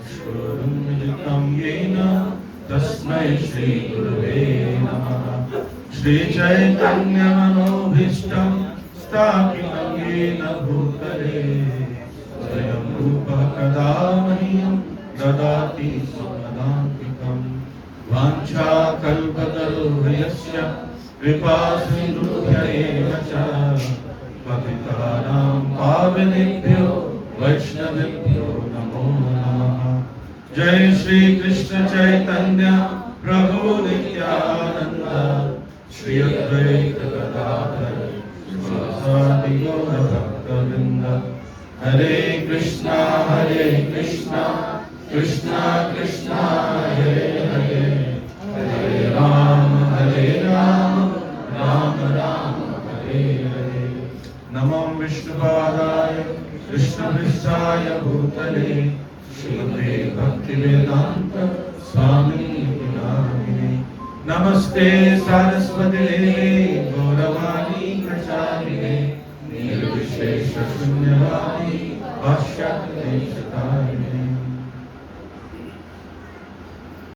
चक्षुरुन्मिलितं येन तस्मै श्रीगुरवे नमः। श्रीचैतन्यमनोभीष्टं स्थापितं येन भूतले स्वयं रूपः कदा मह्यं ददाति स्वपदान्तिकम्। वाञ्छाकल्पतरुभ्यश्च कृपासिन्धुभ्यैव च पतितानां पावनेभ्यो वैष्णवेभ्यो नमो नमः। जय श्री कृष्ण चैतन्य प्रभु नित्यानंद श्री अद्वैत गदाधर श्रीवासादि गौर भक्तवृंद। हरे कृष्णा कृष्णा कृष्णा हरे हरे, हरे राम राम राम हरे हरे। नमो विष्णुपादाय कृष्णपृष्ठाय भूतले श्रीमते भक्तिवेदांत स्वामी नामिने। नमस्ते सरस्वती गौरवाणी प्रचारिणे निर्विशेष शून्यवादी पाश्चात्य देशतारिणे।